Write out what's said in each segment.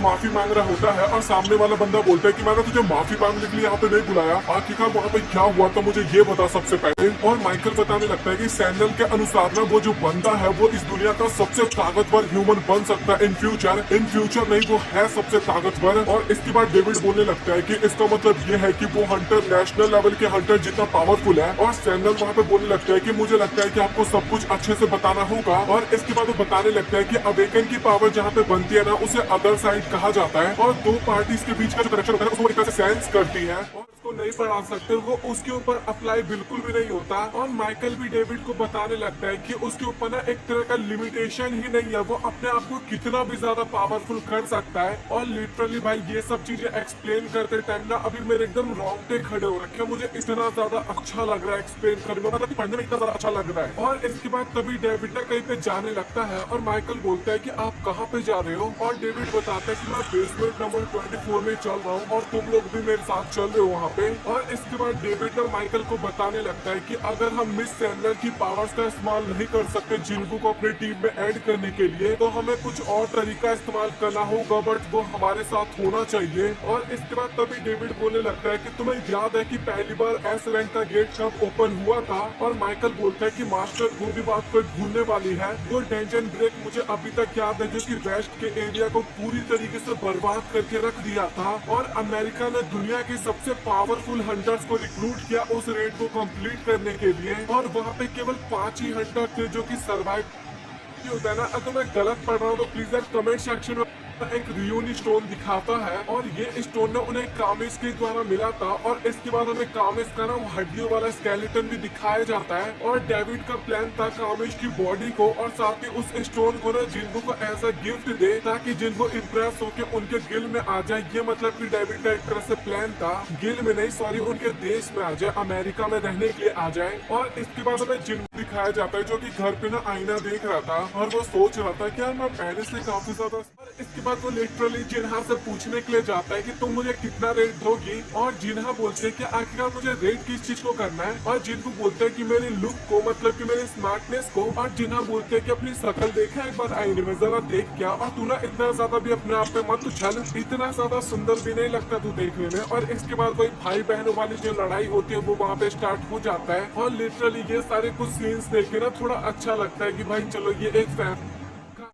माफी मांग रहा होता है और सामने वाला बंदा बोलता है कि मैंने तुझे माफी मांगने के लिए यहाँ पे नहीं बुलाया, आखिरकार वहाँ पे क्या हुआ था मुझे ये बता सबसे पहले। और माइकल बताने लगता है कि सैमुअल के अनुसार ना वो जो बंदा है वो इस दुनिया का सबसे ताकतवर ह्यूमन बन सकता है इन फ्यूचर नहीं, वो है सबसे ताकतवर। और इसके बाद डेविड बोलने लगता है कि इसका मतलब ये है कि वो हंटर नेशनल लेवल के हंटर जितना पावरफुल है। और सैमुअल वहाँ पे बोलने लगता है कि मुझे लगता है कि आपको सब कुछ अच्छे से बताना होगा। और इसके बाद वो बताने लगता है कि अवेकन की पावर जहाँ पे बनती है ना उसे अदर साइड कहा जाता है, और दो पार्टीज के बीच का जो कनेक्शन होता है उसको एक तरह से सेंस करती है और उसको नहीं बढ़ा सकते, वो उसके ऊपर अप्लाई बिल्कुल भी नहीं होता। और माइकल भी डेविड को बताने लगता है कि उसके ऊपर ना एक तरह का लिमिटेशन ही नहीं है, वो अपने आप को कितना भी ज्यादा पावरफुल कर सकता है। और लिटरली भाई ये सब चीजें एक्सप्लेन करते टाइम ना अभी मेरे एकदम रोंगटे खड़े हो रखे हैं, मुझे इतना ज्यादा अच्छा लग रहा है एक्सप्लेन करने में, मतलब पढ़ने में इतना ज्यादा अच्छा लग रहा है। और इसके बाद तभी डेविड ना कहीं पे जाने लगता है और माइकल बोलता है कि आप कहाँ पे जा रहे हो। और डेविड बताता है कि मैं बेसमेंट नंबर 24 में चल रहा हूँ और तुम लोग भी मेरे साथ चल रहे हो वहाँ पे। और इसके बाद डेविड और माइकल को बताने लगता है कि अगर हम मिस सैमुअल की पावर्स का इस्तेमाल नहीं कर सकते जिनको को अपनी टीम में ऐड करने के लिए, तो हमें कुछ और तरीका इस्तेमाल करना होगा, बट वो हमारे साथ होना चाहिए। और इसके बाद तभी डेविड बोलने लगता है कि तुम्हें याद है कि पहली बार एस रैंक का गेट कब ओपन हुआ था। और माइकल बोलता है कि मास्टर वो भी बात कोई भूलने वाली है, वो डेंजन ब्रेक मुझे अभी तक याद है जो कि वेस्ट के एरिया को पूरी तरीके से बर्बाद करके रख दिया था। और अमेरिका ने दुनिया के सबसे पावरफुल हंटर्स को रिक्रूट किया उस रेड को कंप्लीट करने के लिए, और वहाँ पे केवल 5 ही हंटर थे जो कि सर्वाइव होता है ना। अगर मैं गलत पढ़ रहा हूँ तो प्लीज यार कमेंट सेक्शन में एक रियूनी स्टोन दिखाता है, और ये स्टोन ना उन्हें कामिस के द्वारा मिला था। और इसके बाद हमें कामिस का ना हड्डियों वाला स्केलेटन भी दिखाया जाता है। और डेविड का प्लान था कामिस की बॉडी को और साथ ही उस स्टोन को ना जिनको को एज अ गिफ्ट दे ताकि जिनको इम्प्रेस होके उनके गिल में आ जाए। ये मतलब कि डेविड का एक तरह से प्लान था, गिल में नहीं सॉरी उनके देश में आ जाए, अमेरिका में रहने के लिए आ जाए। और इसके बाद हमें जिन दिखाया जाता है जो कि घर पे ना आईना देख रहा था और वो सोच रहा था कि यार मैं पहले से काफी ज्यादा। इसके बाद वो लिटरली जिन्हा से पूछने के लिए जाता है कि तुम मुझे कितना रेट दोगी। और जिन्हा बोलते हैं कि आखिरकार मुझे रेट किस चीज को करना है। और जिनको बोलते हैं कि मेरी लुक को मतलब कि मेरी स्मार्टनेस को। और जिन्हा बोलते हैं कि अपनी शक्ल देखा एक बार आईने में जरा देख क्या, और तू ना इतना ज्यादा भी अपने आप पे मत उछल, इतना ज्यादा सुंदर भी नहीं लगता तू देखने में। और इसके बाद कोई भाई बहनों वाली जो लड़ाई होती है वो वहाँ पे स्टार्ट हो जाता है। और लिटरली ये सारे कुछ सीन्स देख के ना थोड़ा अच्छा लगता है कि भाई चलो ये एक फैन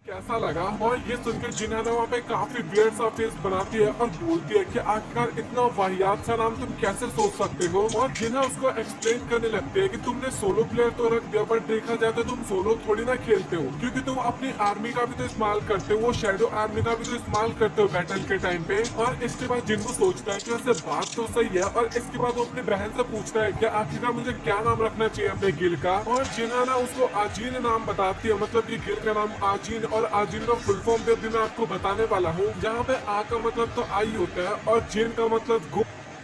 कैसा लगा। और ये सुनकर जिन्हा वहाँ पे काफी वियर्ड सा फेस बनाती है और बोलती है कि आखिरकार इतना वाहियात सा नाम तुम कैसे सोच सकते हो। और जिन्हा उसको एक्सप्लेन करने लगते हैं कि तुमने सोलो प्लेयर तो रख दिया पर देखा जाए तो तुम सोलो थोड़ी ना खेलते हो, क्योंकि तुम अपनी आर्मी का भी तो इस्तेमाल करते हो, वो शेडो आर्मी का भी तो इस्तेमाल करते हो बैटल के टाइम पे। और इसके बाद जिनको सोचता है कि वैसे बात तो सही है। और इसके बाद वो अपनी बहन से पूछता है कि आखिरकार मुझे क्या नाम रखना चाहिए अपने गिल का। और जिन्हा ना उसको आजीन नाम बताती है, मतलब ये गिल का नाम आजीन। और आजीन का फुल फॉर्म भी मैं आपको बताने वाला हूँ, जहाँ पे आ का मतलब तो आई होता है और जिन का मतलब गो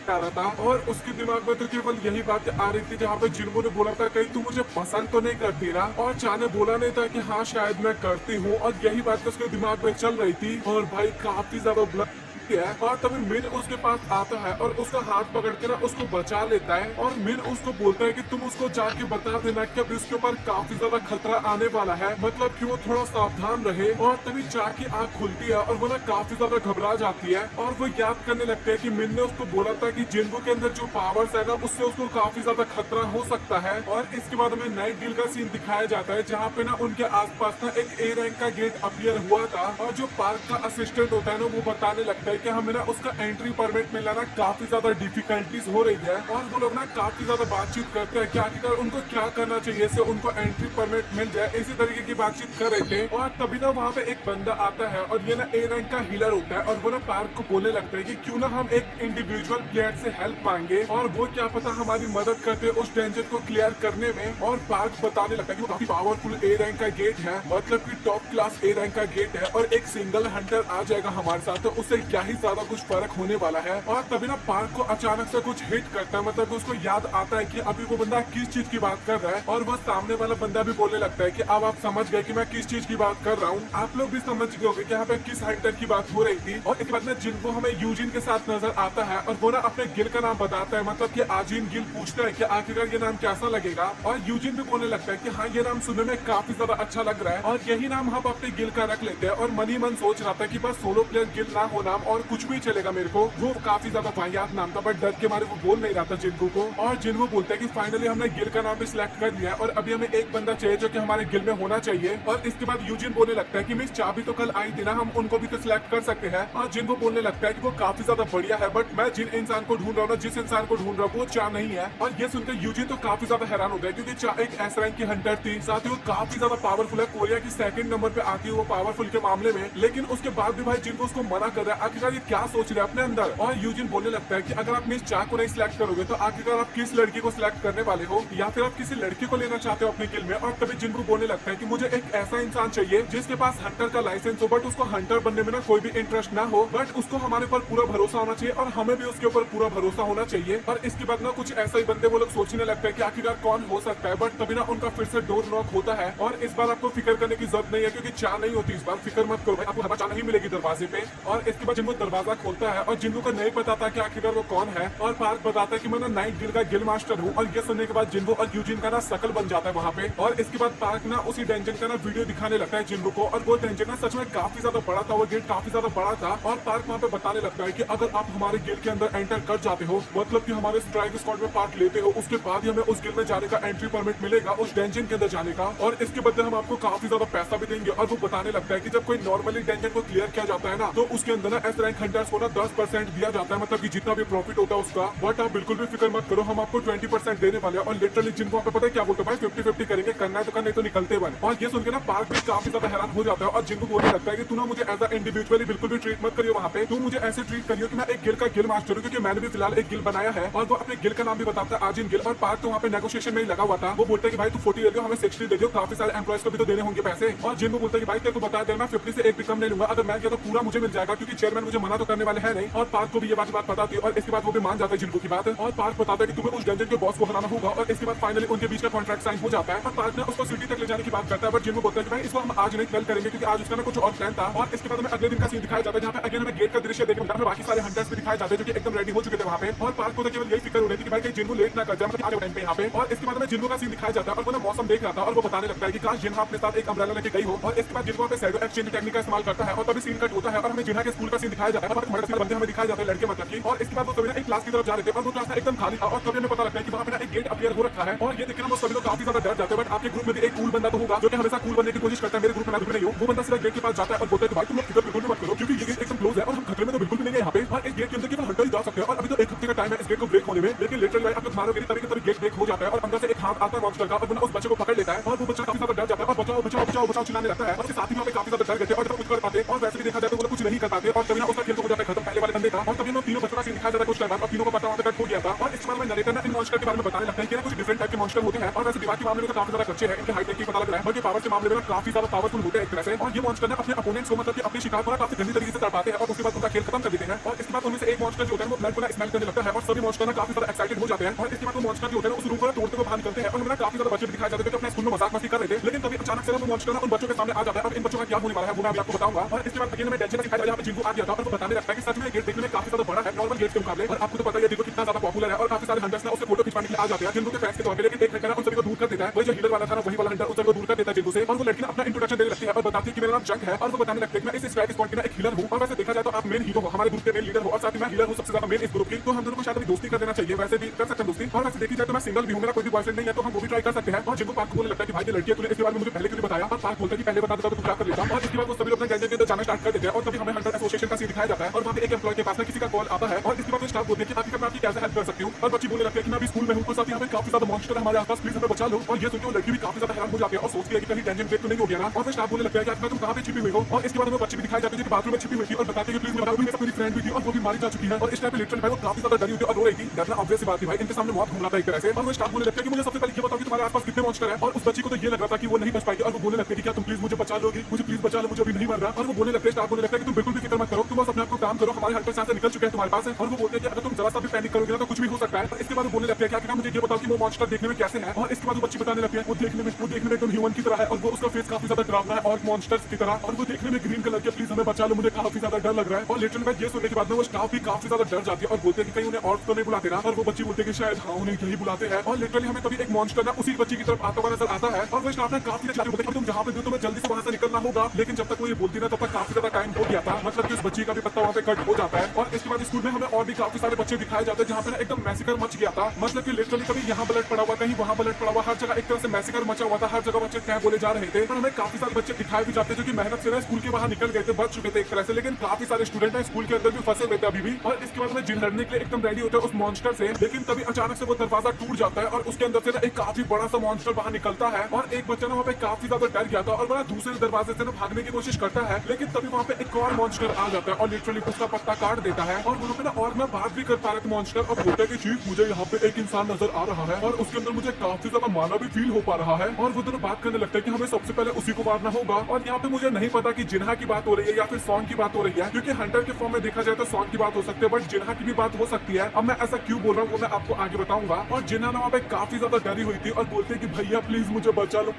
आ रहा था। और उसके दिमाग में तो केवल यही बात आ रही थी, जहाँ पे जिन्हों ने बोला था कहीं तू मुझे पसंद तो नहीं करती ना। और चाने बोला नहीं था कि हाँ शायद मैं करती हूँ, और यही बात उसके दिमाग में चल रही थी। और भाई काफी ज्यादा है। और तभी मिन उसके पास आता है और उसका हाथ पकड़ के ना उसको बचा लेता है। और मिन उसको बोलता है कि तुम उसको जाके बता देना कि अभी उसके ऊपर काफी ज्यादा खतरा आने वाला है, मतलब कि वो थोड़ा सावधान रहे। और तभी चा की आंख खुलती है और वो ना काफी ज्यादा घबरा जाती है। और वो याद करने लगते हैं कि मिन ने उसको बोला था कि जिनको के अंदर जो पावर्स है ना उससे उसको काफी ज्यादा खतरा हो सकता है। और इसके बाद हमें नाइट डील का सीन दिखाया जाता है, जहाँ पे ना उनके आसपास ना एक ए रैंक का गेट अपीयर हुआ था। और जो पार्क का असिस्टेंट होता है ना वो बताने लगता है कि हमें ना उसका एंट्री परमिट मिलना ना काफी ज्यादा डिफिकल्टीज हो रही है। और वो लोग ना काफी ज्यादा बातचीत करते हैं कि आखिरकार उनको क्या करना चाहिए से उनको एंट्री परमिट मिल जाए, इसी तरीके की बातचीत कर रहे थे। और तभी ना वहाँ पे एक बंदा आता है और ये ना ए रैंक का हीलर होता है। और वो ना पार्क को बोलने लगता है कि क्यों ना हम एक इंडिविजुअल प्लेयर से हेल्प मांगे, और वो क्या पता हमारी मदद करते उस डेंजर को क्लियर करने में। और पार्क बताने लगता है कि वो काफी पावरफुल ए रैंक का गेट है, मतलब कि टॉप क्लास ए रैंक का गेट है, और एक सिंगल हंटर आ जाएगा हमारे साथ तो उसे क्या ही ज्यादा कुछ फर्क होने वाला है। और तभी ना पार्क को अचानक से कुछ हिट करता है, मतलब उसको याद आता है कि अभी वो बंदा किस चीज की बात कर रहा है, और वह सामने वाला बंदा भी बोलने लगता है कि अब आप समझ गए कि मैं किस चीज की बात कर रहा हूँ। आप लोग भी समझ गए होंगे कि यहाँ पे किस हंटर की बात हो रही थी। और इसके बाद में जिनको हमें यूजिन के साथ नजर आता है और वो ना अपने गिल का नाम बताता है, मतलब कि आजीन गिल पूछता है कि आखिरकार ये नाम कैसा लगेगा, और यूजिन भी बोलने लगता है कि हाँ ये नाम सुनने में काफी ज्यादा अच्छा लग रहा है और यही नाम हम अपने गिल का रख लेते हैं। और मन ही मन सोच रहा था कि बस सोलो प्लेयर गिल ना हो नाम और कुछ भी चलेगा मेरे को। वो काफी ज्यादा वाहियात नाम था, बट डर के मारे वो बोल नहीं रहा था जिनको को। और जिनको बोलते हैं कि फाइनली हमने गिल का नाम भी सिलेक्ट कर लिया और अभी हमें एक बंदा चाहिए जो कि हमारे गिल में होना चाहिए। और इसके बाद यूजिन बोलने लगता है कि मिस चाबी तो कल आई थी ना, हम उनको भी तो सिलेक्ट कर सकते हैं। और जिनको बोलने लगता है कि वो काफी ज्यादा बढ़िया है, बट मैं जिन इंसान को ढूंढ रहा हूँ, जिस इंसान को ढूंढ रहा हूँ वो चा नहीं है। और ये सुनकर यूजिन तो काफी ज्यादा हैरान होता है, क्योंकि चा एक एस रैंक की हंटर थी, साथ ही वो काफी ज्यादा पावरफुल है, कोरिया की सेकंड नंबर पे आती है वो पावरफुल के मामले में। लेकिन उसके बाद भी भाई जिनको उसको मना कर रहा है, आखिरकार ये क्या सोच रहे हैं अपने अंदर। और यूजिन बोलने लगता है कि अगर आप मिस चा को नहीं सिलेक्ट करोगे तो आखिरकार आप किस लड़की को सिलेक्ट करने वाले हो, या फिर आप किसी लड़की को लेना चाहते हो अपने गिल में। और तभी जिनको बोलने लगता है कि मुझे एक ऐसा इंसान चाहिए जिसके पास हंटर का लाइसेंस हो, बट उसको हंटर बनने में ना कोई भी इंटरेस्ट ना हो, बट उसको हमारे ऊपर पूरा भरोसा होना चाहिए और हमें भी उसके ऊपर पूरा भरोसा होना चाहिए। और इसके बाद ना कुछ ऐसा ही बंदे वो लोग सोचने लगते हैं कि आखिरकार कौन हो सकता है। बट तभी ना उनका फिर से डोर नॉक होता है, और इस बार आपको फिक्र करने की जरूरत नहीं है, क्योंकि चा नहीं होती इस बार, फिक्र मत करो भाई, आपको हवा चा नहीं मिलेगी दरवाजे पे। और इसके बाद जिनको दरवाजा खोलता है और जिनको को नहीं पता था कि आखिरकार वो कौन है, और पार्क बताता है कि मैं ना नाइट गिल का गिल मास्टर हूँ। और ये सुनने के बाद जिनको और यूजिन का ना शकल बन जाता है वहाँ पे। और इसके बाद पार्क ना उसी डेंजन का ना वीडियो दिखाने लगता है जिनको को, और वो डेंजन ना सच में काफी ज्यादा बड़ा था, वो गेट काफी ज्यादा बड़ा था। और पार्क वहाँ पे बताने लगता है कि अगर आप हमारे गिल के अंदर एंटर कर जाते हो, मतलब कि हमारे स्ट्राइक स्क्वाड में पार्ट लेते हो, उसके बाद ही हमें उस गिल में जाने का एंट्री परमिट मिलेगा, उस डेंजन के अंदर जाने का। और इसके बदले हम आपको काफी ज्यादा पैसा भी देंगे। और वो बताने लगता है कि जब कोई नॉर्मली डेंजन को क्लियर किया जाता है ना, तो उसके अंदर ना एस रैंक हंटर्स को ना 10% दिया जाता है, मतलब कि जितना भी प्रॉफिट होता है उसका। बट आप बिल्कुल भी फिक्र मत करो, हम आपको 20% देने वाले हैं। और लिटरली जिनको वहाँ पे पता है क्या बोलते हैं, 50-50 करेंगे, करना है तो करना, नहीं तो निकलते बने। और ये सुन के ना पार्क भी काफी ज्यादा हैरान हो जाता है, और जिनको बोलने लगता है कि तू ना मुझे एज अ इंडिविजुअली बिल्कुल भी ट्रीट मत करियो वहाँ पे, तू मुझे ऐसे ट्रीट करियो कि मैं एक गिल का गिल मास्टर हूँ, क्योंकि मैंने भी फिलहाल एक गिल बनाया है। और वो अपने गिल का नाम भी बताता है आजिन गिल। और पार्क तो वहाँ पे नेगोशिएशन में ही लगा हुआ था, वो बोलते हैं कि भाई तू 40 दे दियो, हमें 60 दे दियो, काफी सारे एम्प्लॉयज को भी तो देने होंगे पैसे। और जिनको बोलते हैं कि भाई तेरे को बता दे मैं 50 से एक भी कम नहीं लूंगा, अगर मैं किया तो पूरा मुझे मिल जाएगा, क्योंकि चेयरमैन मुझे मना तो करने वाले है नहीं। और पार्क को भी ये बात पता थी, और इसके बाद वो भी मान जाता है जिनको की बात। और पार्क बताता है कि तुम्हें उस डेंजन के बॉस को हराना होगा। और इसके बाद फाइनली उनके बीच का कॉन्ट्रैक्ट साइन हो जाता है, और पार्क ने उसको सिटी तक ले जाने की बात करता है। बट जिनको बोलता है कि भाई इसको हम आज नहीं कल करेंगे, क्योंकि आज उसका ना कुछ और प्लान था। और इसके बाद हमें अगले दिन का सीन दिखाया जाता है, जहाँ पे अगेन हमें गेट का दृश्य देखने मिलता है, बाकी सारे हंटर्स भी दिखाए जाते हैं जो कि एकदम रेडी हो चुके थे वहाँ पे। और पार्क को तो केवल यही फिक्र हो रही थी कि भाई कहीं जिनको लेट ना कर जाए, मतलब आज टाइम पे यहाँ पे। और इसके बाद हमें जिनको का सीन दिखाया जाता है, और वो ना मौसम देख रहा था, और वो बताने लगता है कि काश जिन्हा अपने साथ एक अम्ब्रेला लेके गई हो। और इसके बाद जिनको पे शैडो एक्सचेंज टेक्निक का इस्तेमाल करता है, और तभी सीन कट होता है, और हमें जिन्हा के स्कूल का सीन दिखाया जाता है, और हमारे बंदे हमें दिखाए जाते हैं लड़के मतलब की। और इसके बाद वो सभी एक क्लास की तरफ जा रहे थे, और वो क्लास एकदम खाली था, और तभी हमें पता लगता है कि वहाँ पे एक गेट अपीयर हो रखा है। और ये देखकर वो सभी लोग काफी ज्यादा डर जाते हैं। बट आपके ग्रुप में भी एक कूल बंदा तो होगा जो कि हमेशा कूल बनने की कोशिश करता है, मेरे ग्रुप में मैं भी नहीं हूँ। वो बंदा सीधा गेट के पास जाता है और बोलता है कि भाई तुम लोग फिक्र बिल्कुल मत करो, क्योंकि ये गेट एकदम क्लोज है और हम खतरे में तो बिल्कुल भी नहीं है यहाँ पे। और इस गेट के अंदर केवल हंटर ही जा सकते हैं, और अभी तो एक हफ्ते का टाइम है इस गेट को ब्रेक होने में। लेकिन लिटरली भाई आप लोग मारोगे तभी के तभी गेट ब्रेक हो जाता है, और अंदर से एक हाथ आता है मॉन्स्टर का, और उस बच्चे को पकड़ लेता है। और वो बच्चा काफी ज्यादा डर जाता है, और बचाओ बचाओ बचाओ बचाओ चिल्लाने लगता है। और साथ ही में काफी ज्यादा डर गए थे, और जब कुछ कर पाते, और वैसे भी देखा जाए तो वो कुछ नहीं कर पाते। और तभी ना उसका खेल तो हो जाता है खत्म, पहले वाले बंदे का। और तभी ना तीनों बच्चों का सीन दिखाया जाता है कुछ टाइम बाद, और तीनों को पता वहाँ पे कट हो गया था। और इसके बाद में नरेटर ना इन मॉन्स्टर के बारे में बताने लगता है कि कुछ डिफरेंट टाइप के मॉन्स्टर होते हैं, और वैसे दीवार के मामले में काफी ज्यादा अच्छे हैं, इनके हाइट की पता लग रहा है, बल्कि पावर के मामले में काफी ज्यादा पावरफुल होते हैं एक तरह से। और ये मॉन्स्टर अपने अपोनेंट्स को, मतलब कि अपने शिकार को काफी गंदी तरीके से तड़पाते हैं, और उसके बाद उनका खेल खत्म कर देते हैं। और इसके बाद उनमें से एक मॉन्स्टर जो होता है वो ब्लड को स्मेल करने लगता है, और सभी मॉन्स्टर काफी ज्यादा एक्साइटेड हो जाते हैं। और इसके बाद वो मॉन्स्टर जो होता है उस रूम को तोड़ते हुए बाहर निकलते हैं, और उन्हें काफी ज्यादा बच्चे दिखाए जाते हैं जो अपने स्कूल में मजाक मस्ती कर रहे थे। लेकिन तभी अचानक से वो मॉन्स्टर उन बच्चों के सामने आ जाता है, और इन बच्चों का क्या होने वाला है वो मैं आपको बताऊंगा। और इसके बाद अगेन में डेंजर दिखाया जाता है, जिनको आ गया था, और वो बताने लगता है कि सच में गेट देखने में काफी ज्यादा बड़ा है नॉर्मल गेट के मुकाबले। और आपको तो पता ही है कितना ज्यादा पॉपुलर है, और काफी सारे हंटर्स ना उससे फोटो खिंचवाने के लिए आ जाते हैं जिनको के फैंस के तौर पे। लेकिन एक हंटर उन सभी को दूर कर देता है, वही जो हीलर वाला था ना, वही वाला हंटर उन सभी को दूर कर देता है जिनको से। और वो लड़की अपना इंट्रोडक्शन देने लगती है और बताती है कि मेरा नाम जंग है, और वो बताने लगते हैं कि मैं इस स्ट्राइक स्क्वाड की ना एक हीलर हूं। और वैसे देखा जाए तो आप मेन हीरो हो, हमारे ग्रुप के मेन लीडर हो, और साथ ही मैं हीलर हूं सबसे ज्यादा मेन इस ग्रुप की। तो हम दोनों को शायद अभी दोस्ती कर देना चाहिए, वैसे भी कर सकते हैं दोस्ती। और वैसे देखी जाए तो मैं सिंगल भी हूं, मेरा कोई भी बॉयफ्रेंड नहीं है, तो हम वो भी ट्राई कर सकते हैं। और जिनको पार्क बोलने लगता है कि भाई ये लड़की है, तूने इसके बारे में मुझे पहले क्यों नहीं बताया। और पार्क बोलता है कि पहले बता देता तो क्या कर लेता। और इसके बाद वो सभी लोग अपने गैजेट के अंदर जाना स्टार्ट कर देते हैं, और तभी हमें हंटर एसोसिएशन का सीन दिखाया जाता है, और वहाँ पे एक एम्प्लॉय के पास में किसी का कॉल आता है। और इसके बाद वो स्टाफ बोलते हैं कि आखिर मैं आपकी कैसे हेल्प कर सकती हूँ। और बच्ची बोलने लगती है कि मैं अभी स्कूल में हूँ, और साथ ही यहाँ पे काफी ज्यादा मॉन्स्टर है हमारे आसपास, प्लीज हमें बचा लो। और ये सुनकर वो लड़की भी काफी ज्यादा हैरान हो जाती है, और सोचती है कि कहीं डेंजर ब्रेक तो नहीं हो गया ना। और स्टाफ बोलने लगता है कि तुम कहाँ पे छिपी हुई हो। और इसके बाद हमें बच्ची भी दिखाई जाती है कि बाथरूम में छिपी हुई थी, और बताते हैं कि प्लीज मेरी मेरी फ्रेंड भी थी, और वो भी मारी जा चुकी है। और इस टाइम पे लिटरली भाई वो काफी ज्यादा डरी हुई और रो रही थी। डरना ऑब्वियस बात थी भाई, इनके सामने मौत घूम रहा था एक तरह से। और वो स्टाफ बोलने लगता है कि मुझे सबसे पहले ये बताओ कि तुम्हारे आसपास कितने मॉन्स्टर है। और उस बच्ची को तो ये लग रहा था कि वो नहीं बच पाएगी, और वो बोलने लगती है कि क्या तुम प्लीज मुझे बचा लोगी, मुझे प्लीज बचा लो, मुझे अभी नहीं मर रहा। और वो बोलने लगते हैं, स्टाफ बोलने लगता है कि तुम बिल्कुल भी फिक्र मत मत करो, तुम बस अपने आप को काम करो, हमारे हंटर से निकल चुके हैं तुम्हारे पास है। और वो बोलते हैं कि अगर तुम जरा सा भी पैनिक करोगे ना तो कुछ भी हो सकता है। इसके बाद वो बोलने लगते हैं क्या मुझे ये बताओ कि वो मॉन्स्टर देखने में कैसे है। और इसके बाद वो बच्ची बताने लगती है वो देखने में एकदम ह्यूमन की तरह है और वो उसका फेस काफी ज्यादा डरावना है और मॉन्स्टर्स की तरह, और वो देखने में ग्रीन कलर के, प्लीज हमें बचा लो, मुझे काफी ज्यादा डर लग रहा है। और लिटरली मैं ये सुनने के बाद में वो स्टाफ भी काफी ज्यादा डर जाती है और बोलते हैं कि कहीं उन्हें ऑर्फ तो नहीं बुलाते ना। और वो बच्ची बोलते हैं कि शायद हाँ उन्हें यही बुलाते हैं। और लिटरली हमें तभी एक मॉन्स्टर ना उसी बच्ची की तरफ आता हुआ नजर आता है और वो स्टाफ ने काफी अच्छा बोलते हैं तुम जहाँ पे हो तुम्हें जल्दी से वहां से निकलना होगा। लेकिन जब तक वो ये बोलती ना तब तक काफी ज्यादा टाइम हो गया था, मतलब कि उस बच्ची का भी पत्ता वहाँ पे कट हो जाता है। और इसके बाद स्कूल में हमें और भी काफी सारे बच्चे दिखाए जाते हैं जहाँ पे ना एकदम मैसेकर मच गया था, मतलब कि लिटरली कभी यहाँ ब्लड पड़ा हुआ, कहीं वहाँ ब्लड पड़ा हुआ, हर जगह एक तरह से मैसेकर मचा हुआ था, हर जगह बच्चे क्या बोले जा रहे थे। और हमें काफी सारे बच्चे दिखाए भी जाते हैं जो कि मेहनत से ना स्कूल के बाहर निकल गए थे, बच चुके थे एक तरह से, लेकिन काफी सारे स्टूडेंट है स्कूल के अंदर भी फंसे हुए थे अभी भी। और इसके बाद में जिन लड़ने के लिए एकदम रेडी होते हैं उस मॉन्स्टर से, लेकिन तभी अचानक से वो दरवाजा टूट जाता है और उसके अंदर से ना एक काफी बड़ा सा मॉन्स्टर बाहर निकलता है। और एक बच्चा ना वहाँ पे काफी ज्यादा डर गया था और वह दूसरे दरवाजे से ना भागने की कोशिश करता है, लेकिन तभी वहाँ पे एक और मॉन्स्टर आ जाता है और लिटरली उसका पत्ता काट देता है। और वहाँ पे ना और मैं बात भी कर पा रहे थे मॉन्स्टर और बोलता है कि चीफ मुझे यहाँ पे एक इंसान नजर आ रहा है और उसके अंदर मुझे काफी ज्यादा माना भी फील हो पा रहा है। और वो दोनों बात करने लगता है कि हमें सबसे पहले उसी को मारना होगा। और यहाँ पे मुझे नहीं पता कि जिन्हा की बात हो रही है या फिर सॉन्ग की बात हो रही है, क्योंकि हंटर के फॉर्म में देखा जाए तो सॉन्ग की बात हो सकती है बट जिन्हा की भी बात हो सकती है। अब मैं ऐसा क्यों बोल रहा हूँ वो मैं आपको आगे बताऊंगा। और जिन्हा ना वहाँ पे काफी ज्यादा डरी हुई थी और बोलते कि भैया प्लीज मुझे बचा लो,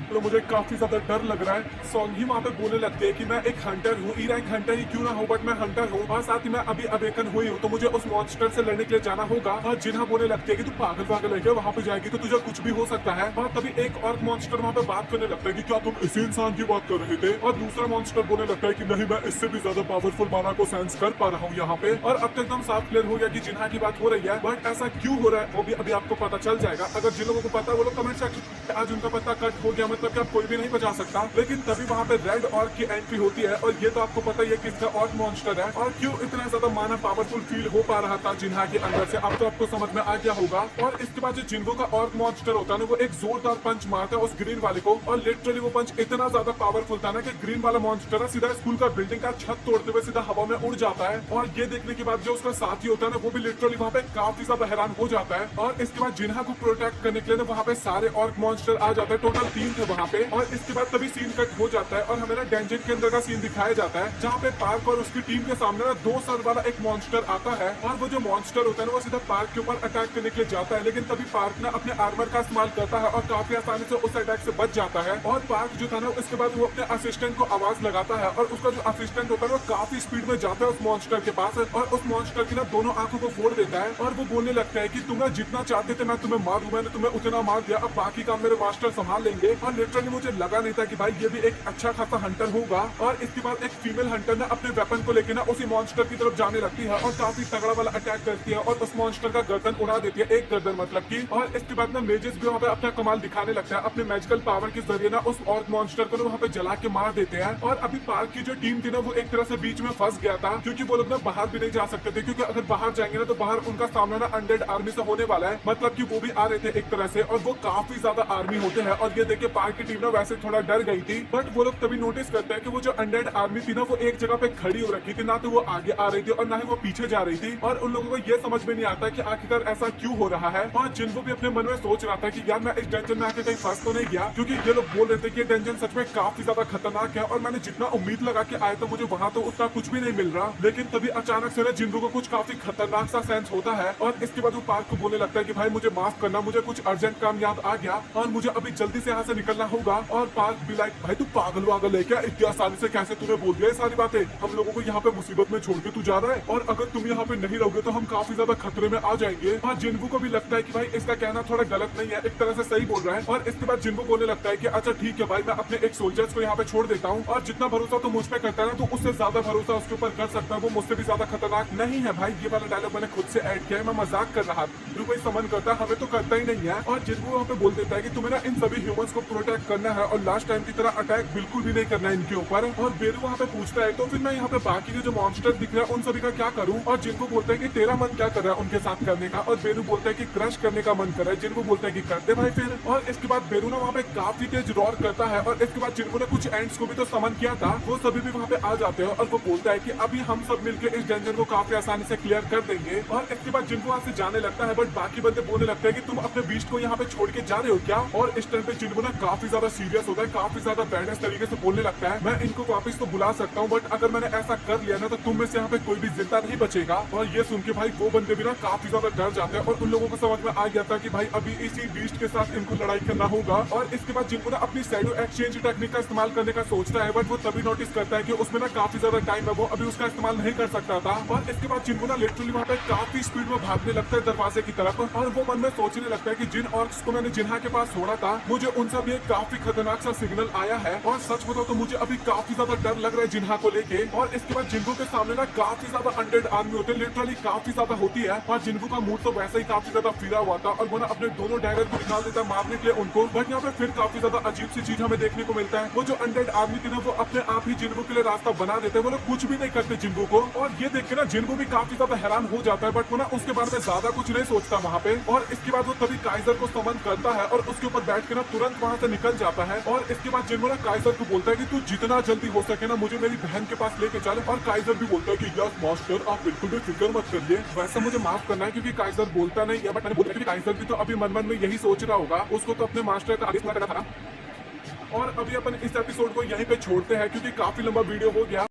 तो मुझे काफी ज्यादा डर लग रहा है। सॉन्ग ही वहाँ पे बोलने लगते हैं कि मैं एक हंटर हूँ, रैंक हंटर ही क्यों ना हो बट मैं हंटर हूँ और साथ ही मैं अभी अवेकन हुई हूँ, तो मुझे उस मॉन्स्टर से लड़ने के लिए जाना होगा। और जिन्हा बोलने लगते हैं कि तू पागल है क्या, वहाँ पे जाएगी तो तुझे कुछ भी हो सकता है। और तभी एक और मॉन्स्टर वहाँ पे बात करने लगता है कि क्या तुम इसी इंसान की बात कर रहे थे। और दूसरा मॉन्स्टर बोलने लगता है कि नहीं, मैं इससे भी ज्यादा पावरफुल माना को सेंस कर पा रहा हूँ यहाँ पे। और अब तक एकदम साफ क्लियर हो गया कि जिन्हा की बात हो रही है, बट ऐसा क्यों हो रहा है वो भी अभी आपको पता चल जाएगा। अगर जिन लोगों को पता है वो लोग कमेंट सेक्शन, आज उनका पता कट हो गया मतलब कि आप कोई भी नहीं बचा सकता। लेकिन तभी वहाँ पे रेड ऑर्क की एंट्री होती है और ये तो आपको पता ही है कि इसका ऑर्क मॉन्स्टर है और क्यों इतना ज्यादा माना पावरफुल फील हो पा रहा था जिन्हा के अंदर से, अब तो आपको समझ में आ गया होगा। और इसके बाद जो जिन्हो का ऑर्क मॉन्स्टर होता है ना वो एक जोरदार पंच मारता है उस ग्रीन वाले को और लिटरली वो पंच इतना ज्यादा पावरफुल था ना कि ग्रीन वाला मॉन्स्टर सीधा स्कूल का बिल्डिंग का छत तोड़ते हुए सीधा हवा में उड़ जाता है। और ये देखने के बाद जो उसका साथी होता है ना वो भी लिटरली वहाँ पे काफी ज्यादा हैरान हो जाता है। और इसके बाद जिन्हा को प्रोटेक्ट करने के लिए वहाँ पे सारे ऑर्क मॉन्स्टर आ जाते हैं, टोटल 3 थे वहाँ पे। और इसके बाद तभी सीन कट हो जाता है और हमें ना डेंजन के अंदर का सीन दिखाया जाता है जहाँ पे पार्क और उसकी टीम के सामने ना 2 सर वाला एक मॉन्स्टर आता है। और वो जो मॉन्स्टर होता है ना वो सीधा पार्क के ऊपर अटैक करने के लिए जाता है, लेकिन तभी पार्क ना अपने आर्मर का इस्तेमाल करता है और काफी आसानी से उस अटैक से बच जाता है। और पार्क जो था ना इसके बाद वो अपने असिस्टेंट को आवाज लगाता है और उसका जो असिस्टेंट होता है वो काफी स्पीड में जाता है उस मॉन्स्टर के पास और उस मॉन्स्टर की ना दोनों आंखों को फोड़ देता है। और वो बोलने लगता है कि तुम जितना चाहते थे मैं तुम्हें मारूं, मैंने तुम्हें उतना मार दिया, अब बाकी काम मेरे मास्टर संभाल लेंगे। और लिटरली मुझे लगा नहीं था कि भाई ये भी एक अच्छा खासा हंटर होगा। और इसके बाद एक फीमेल हंटर ना अपने वेपन को लेकर ना उसी मॉन्स्टर की तरफ जाने लगती है और काफी तगड़ा वाला अटैक करती है और उस मॉन्स्टर का गर्दन उड़ा देती है, एक गर्दन मतलब की। और इसके बाद ना मेजेस भी वहाँ पे अपना कमाल दिखाने लगता है, अपने मैजिकल पावर के जरिए ना उस ऑर्क मॉन्स्टर को वहाँ पे जला के मार देते हैं। और अभी पार्क की जो टीम थी ना वो एक तरह से बीच में फंस गया था क्योंकि वो लोग ना बाहर भी नहीं जा सकते थे, क्योंकि अगर बाहर जाएंगे ना तो बाहर उनका सामना ना अनडेड आर्मी से होने वाला है, मतलब कि वो भी आ रहे थे एक तरह से और वो काफी ज्यादा आर्मी होते हैं। और ये देखिए पार्क की टीम ना वैसे थोड़ा डर गई थी, बट वो लोग तभी नोटिस करते हैं कि वो जो अनडेड आर्मी थी ना वो एक जगह पे खड़ी हो रखी थी, ना तो वो आगे आ रही थी और ना ही वो पीछे जा रही थी। और उन लोगों को ये समझ में नहीं आता कि आखिरकार ऐसा क्यों हो रहा है। और जिनको भी अपने मन में सोच रहा था कि यार मैं इस डेंजन में आके कहीं फंस तो नहीं गया, क्योंकि ये लोग बोल रहे थे कि ये डेंजन सच में काफी ज्यादा खतरनाक है और मैंने जितना उम्मीद लगा के आया था मुझे वहाँ तो उतना कुछ भी नहीं मिल रहा। लेकिन तभी अचानक से जिनको को कुछ काफी खतरनाक सा सेंस होता है और इसके बाद वो पार्क को बोलने लगता है कि भाई मुझे माफ करना, मुझे कुछ अर्जेंट काम याद आ गया और मुझे अभी जल्दी से यहाँ से निकलना होगा। और पार्क भी लाइक भाई तू पागल वागल है क्या, इतनी आसानी से कैसे तूने बोल दिया ये सारी बातें, हम लोगों को यहाँ पे मुसीबत में छोड़ के तू जा रहा है और अगर तुम यहाँ पे नहीं रहोगे तो हम काफी ज्यादा खतरे में आ जाएंगे। और जिनको को भी लगता है कि भाई इसका कहना थोड़ा गलत नहीं है, एक तरह से सही बोल रहा है। और इसके बाद जिनको बोलने लगता है कि अच्छा ठीक है भाई मैं अपने एक सोल्जर्स को यहाँ पे छोड़ देता हूँ और जितना भरोसा तो मुझ पे करता है ना तो उससे ज्यादा भरोसा उसके ऊपर कर सकता है, वो मुझसे भी ज्यादा खतरनाक नहीं है। भाई ये वाला डायलॉग मैंने खुद से ऐड किया है, मैं मजाक कर रहा था, जो कोई समन करता है हमें तो करता ही नहीं है। और जिनको वहाँ पे बोल देता है कि तुम्हें ना इन सभी ह्यूमंस को प्रोटेक्ट करना है और लास्ट टाइम की तरह अटैक बिल्कुल भी नहीं करना है इनके ऊपर। और बेरू वहाँ पे पूछता है तो फिर मैं यहाँ पे बाकी के जो मॉन्स्टर दिख रहा है उन सभी का क्या करूँ। और जिनको बोलता है कि तेरा मन क्या कर रहा है उनके साथ करने का, और बेरू बोलता है कि क्रश करने का मन कर रहा है, जिनको बोलता है कि कर दे भाई फिर। और इसके बाद बेरू ना वहाँ पे काफी तेज रॉर करता है और इसके बाद जिनको ने कुछ एंड्स को भी तो समन किया था वो सभी भी वहाँ पे आ जाते हैं और वो बोलता है कि अभी हम सब मिलकर इस डेंजर को काफी आसानी से क्लियर कर देंगे। और इसके बाद जिनको वहाँ से जाने लगता है बट बाकी बंदे बोलने लगते हैं कि तुम अपने बीस्ट को यहाँ पे छोड़ के जा रहे हो क्या। और इस टाइम पे जिनको ना काफी ज्यादा सीरियस होता है, काफी ज्यादा बैडेस्ट तरीके से बोलने लगता है। मैं इनको वापस तो बुला सकता हूँ, बट अगर मैंने ऐसा कर लिया ना तो तुम में से यहाँ पे कोई भी जिंदा नहीं बचेगा। और ये सुन के भाई वो बंदे भी ना काफी ज्यादा डर जाते हैं और उन लोगों को समझ में आ गया था कि भाई अभी इसी बीस्ट के साथ इनको लड़ाई करना होगा। और इसके बाद जिनको ना अपनी शैडो एक्सचेंज टेक्निक का इस्तेमाल करने का सोचता है, बट वो तभी नोटिस करता है कि उसमें ना काफी ज्यादा टाइम है, वो अभी उसका इस्तेमाल नहीं कर सकता था। और इसके बाद जिनको ना लिटरली वहाँ पे काफी स्पीड में भागने लगता है दरवाजे की तरफ, और वो मन में सोचने लगता है कि जिन ऑर्क्स को मैंने जिन्हा के पास छोड़ा था, मुझे उनसे भी एक काफी खतरनाक सा सिग्नल आया है। और सच बताओ तो मुझे अभी काफी ज्यादा डर लग रहा है जिन्हा को लेके। और इसके बाद जिनको के सामने ना काफी ज्यादा अनडेड आर्मी होते हैं, लिटरली काफी ज्यादा होती है। और जिनको का मूड तो वैसे ही काफी ज्यादा फिरा हुआ था और वो ना अपने दोनों डैगर को निकाल देता है मारने के लिए उनको। बट यहाँ पे फिर काफी ज्यादा अजीब सी चीज हमें देखने को मिलता है। वो जो अनडेड आर्मी थी ना, वो अपने आप ही जिनको के लिए रास्ता बना देते हैं, वो लोग कुछ भी नहीं करते जिनको को। और ये देख के ना जिनको भी काफी ज्यादा हैरान हो जाता है, बट वो ना उसके बारे में ज्यादा कुछ नहीं सोचता वहाँ पे। और इसके बाद वो तभी काइजर को समन करता है और उसके ऊपर बैठ के ना तुरंत वहाँ से निकल जाता है। और इसके बाद जिनको ना काइजर को बोलता है कि तू जितना जल्दी हो सके ना मुझे मेरी बहन के पास लेके चल। और काइजर भी बोलता है कि यस मास्टर, आप बिल्कुल भी फिक्र मत करिए। वैसे मुझे माफ करना है क्योंकि काइजर बोलता नहीं है, बट मैंने बोला कि काइजर भी तो अभी मन मन में यही सोच रहा होगा, उसको तो अपने मास्टर का आदेश पूरा करना था। और अभी अपन इस एपिसोड को यहीं पे छोड़ते हैं क्योंकि काफी लंबा वीडियो हो गया।